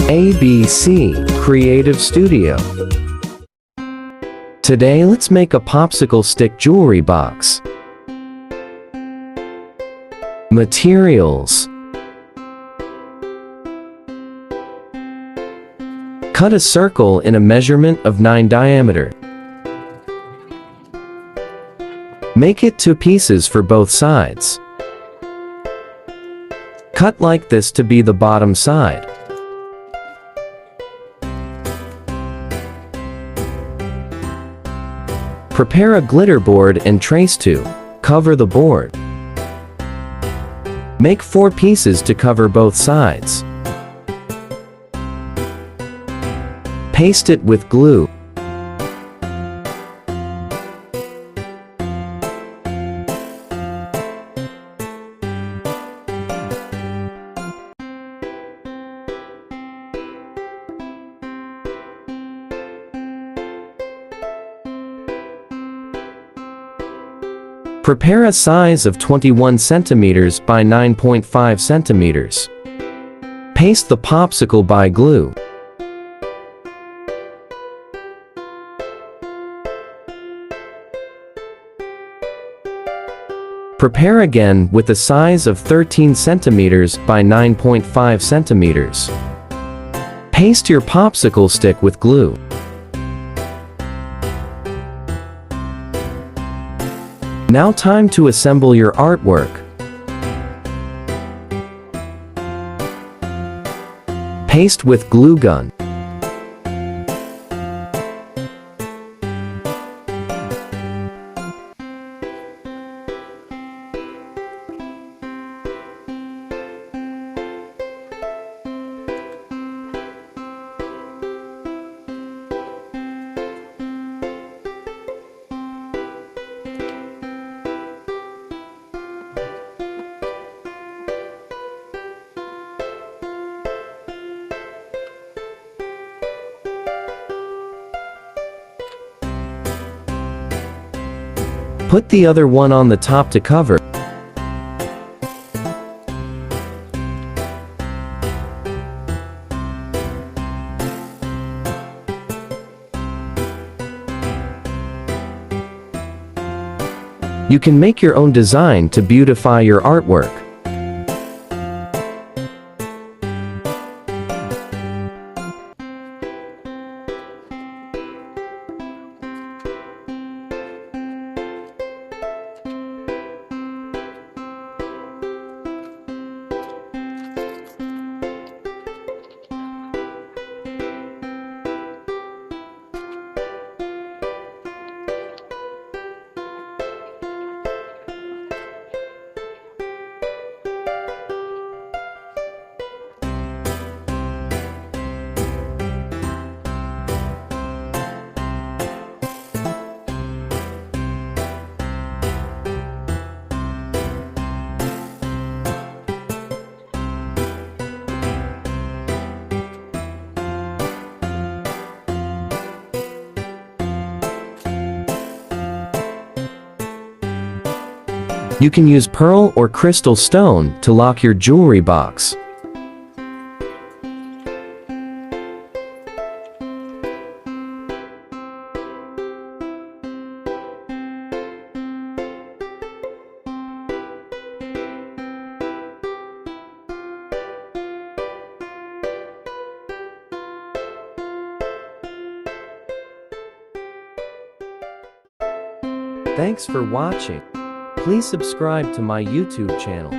ABC Creative Studio. Today let's make a popsicle stick jewelry box. Materials: cut a circle in a measurement of 9 diameter. Make it 2 pieces for both sides. Cut like this to be the bottom side. Prepare a glitter board and trace to cover the board. Make 4 pieces to cover both sides. Paste it with glue. Prepare a size of 21 centimeters by 9.5 centimeters. Paste the popsicle by glue. Prepare again with a size of 13 centimeters by 9.5 centimeters. Paste your popsicle stick with glue. Now time to assemble your artwork. Paste with glue gun. Put the other one on the top to cover. You can make your own design to beautify your artwork. You can use pearl or crystal stone to lock your jewelry box. Thanks for watching. Please subscribe to my YouTube channel.